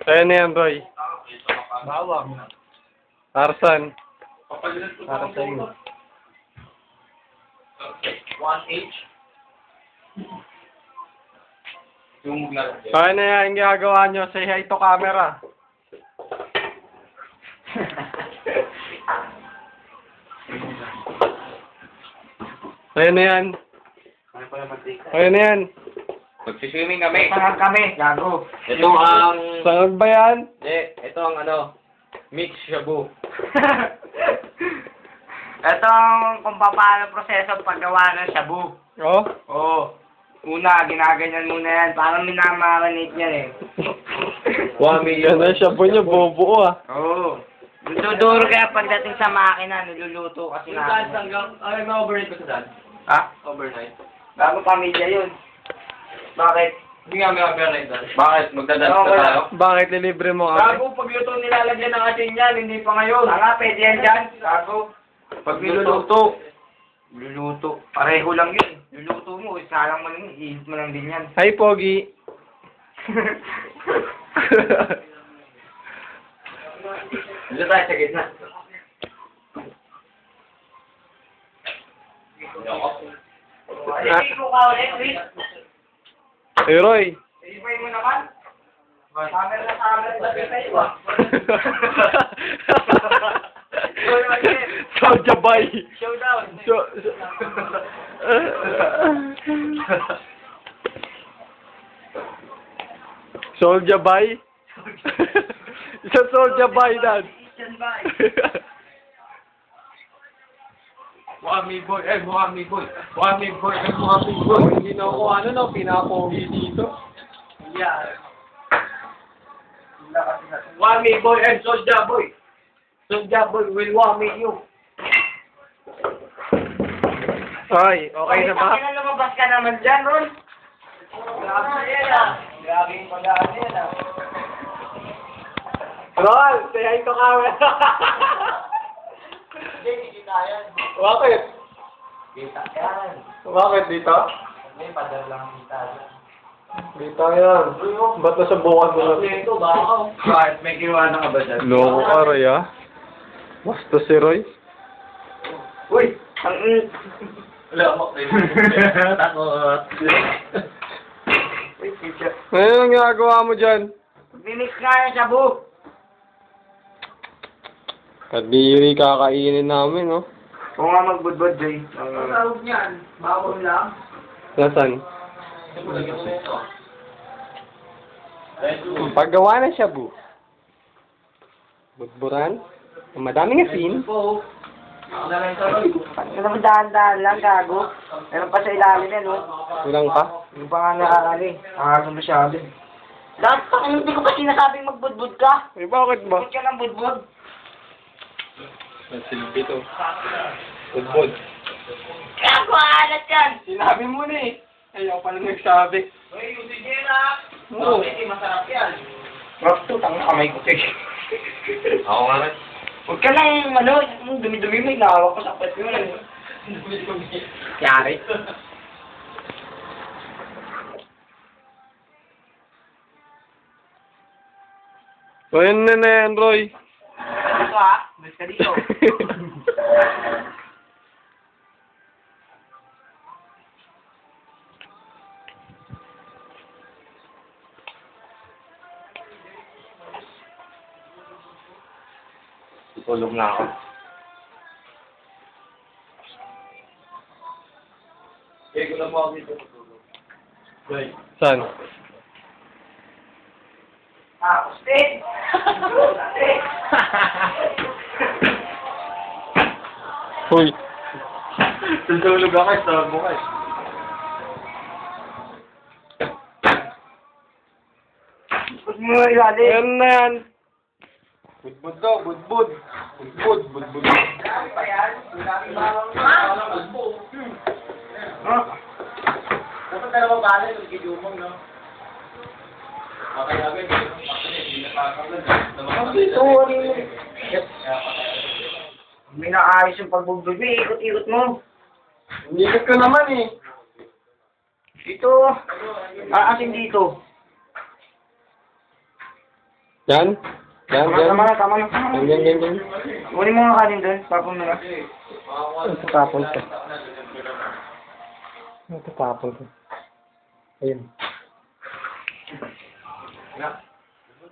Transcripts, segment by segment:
Kaya na yan, Roy. Bawang. Arsan. Para sa iyo. 1H. Yung lalagyan. Kaya na yan, yung ginagawa nyo. Say hi to camera. Kaya na yan. Kaya na yan. Magsiswimming kami. Sangag kami, gago. Ito ang... Sangag ba yan? ito ang ano, mix shabu. Ito ang kung paano proseso paggawa ng shabu. Oh? Oo. Una, ginaganyan muna yan. Parang minamarinate yan eh. 1 million. Yan na siya po nyo, bubuo ah. Oo. Duduro kaya pagdating sa makina, niluluto kasi namin. May-overnight ba sa dad? Ha? Overnight? Bago pamilya yun. Bakit? Hindi nga may overnight dad. Bakit? Magdadad Oo, ka wala. tayo? Bakit nilibre mo kami? Gago, pagluto nilalagyan ng asin yan, hindi pa ngayon. Tanga, pwede yan dyan. Gago. Pag niluluto. Luluto. Pareho lang yun. Luluto mo, isalang mo lang, ihit mo lang din yan. Hi, Pogi. Dito tayo sa gitna. Hindi ko ka ulit, Chris. Hey, Roy. Ibay mo naman. Summer na tayo ah. Soulja Boy. Showdown. Soulja Boy. Isa Soulja Boy, Dad. Mukhami boy, Mukhami boy. Mukhami boy, Mukhami boy. Hindi na ako ano no, pinapogi dito. Yeah. Mukhami boy and Soulja boy. Soulja boy will want me you. Ay, okay na ba? Bakit lumabas ka naman dyan, Ron? Grabe yan ah. Grabe yung pag-aan yan ah. Ron, say hi to camera. Hindi, kita yan. Bakit? Kita yan. Bakit dito? Hindi, padar lang kita yan. Dito yan. Ba't nasa buwan mo na? Ito ba ako? Bakit? May kinuha na ka ba dyan? Loko ka, Roy, ah. Basta si Roy. Uy! Ang... Wala mo. Takot. Uy, teacher. Ano ang ginagawa mo dyan? Mimix nga yung shabu. Kadiri kakainin namin, no? Oo nga magbudbud, Jay. Ang tawag niyan? Bawang lang? Nasaan? Paggawa ng shabu. Budburan. Madaming asin. Ano ba dahan-dahan lang, gago? Meron pa sa ilalim yan, no? Kulang pa. Hindi pa nga nakakali. Nakakali masyado. Lahat pa, hindi ko pa sinasabing magbudbud ka. Eh, bakit ba? Budbud ka ng budbud. Nasilbi to. Budbud. Kaya ko alat yan. Sinabi mo na eh. Ayaw pala nagsabi. Uy, yung sigera. Oo. Masarap yan. Rock to, tanga kamay ko, tek. Ako nga rin. Huwag ka lang, ano, yung dumi-dumi mo, inahawak ko sa kwet mo. Yari. O yun na yan, Roy. Dito ha, bus ka dito. Tulog na ako. Eh, kung na po ako dito matulog. Right. Saan? Ah, usted! Uy. Tutulog ako, sa mo kayo. Huwag mo ilalim. Yan na yan. Budbud daw, budbud. Budbud, budbud. Pa yan, maraming bawang na. Dapat dalawa bala yung gidumong, no? Kaya agad, hindi nakakalag. Dito, ano yun? May naayos yung pagbubog, ikot-ikot mo. Inikot ko naman eh. Dito, aasin dito. Yan. Yan, yan. Tama na. Yan. Kunin mo nga kanin doon, tapon mo na. Ito tapon to. Ito tapon to. Ayun.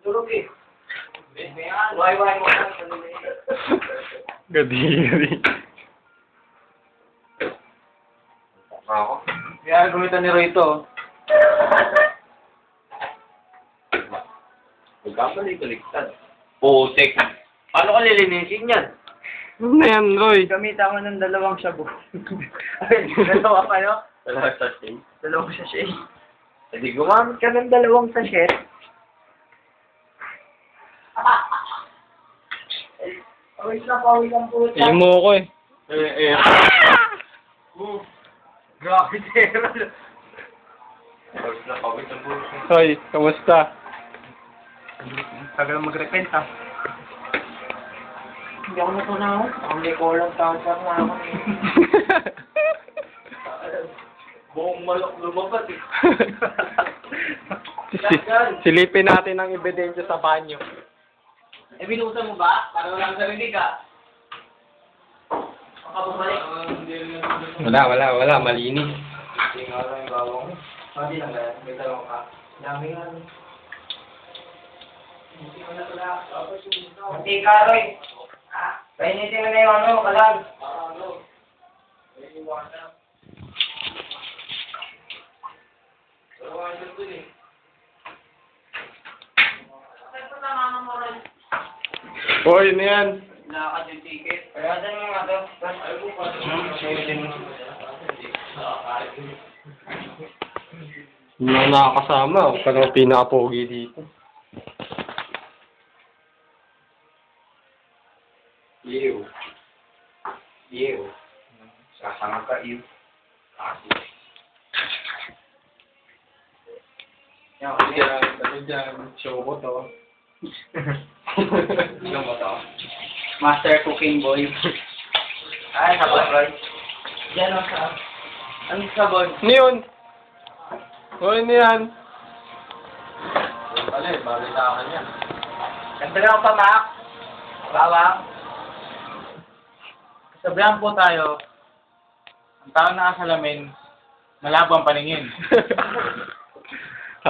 Tulog eh. Why mo lang. Gadi. Ako? Kaya gumitan ni Roy ito. Magkabalik-baliktad. Putek. Paano ka lilinisin yan? Ano na yan, Roy? Gamitan ko ng dalawang shabu. Ay, dalawa kayo? Dalawang sachet. Dalawang sachet. Hindi gumamit Ka ng dalawang sachet. Pawis lang po. Imo ko eh. Grabe, Tero. Pawis na pawis ang buhay. Roy, kamusta? Tagal mag-repent ha. Hindi ako natunaw. Hindi ko lang tawag sa mga ako. Buong malok lumabas eh. Silipin natin ang ebidensya sa banyo. Eh, binusan mo ba? Para walang narinig ka. Makabumalik. Wala. Malinis. Hindi nga lang yung bawang. Hindi lang kaya. May dalawang ka. Dami nga. Hindi ka, Roy. Painitin mo na yung ano, kalag. Hoy, ano yan? Lakad yung ticket. Kaya dyan mo nga to. Hindi ako nakakasama. Ako pa naman pinaka-pogi dito. Yew. Sasama ka, yew. Ano dyan? Show ko to. Ano mo to? Master cooking boy. Ay, sabon, Roy. Diyan o sa... Anong sabon? Ano yun? Hoy, ano yan? Balitakan yan. Ganda lang pa, Mac. Bawang. Sabihan po tayo, ang tao nakasalamin, malabo ang paningin.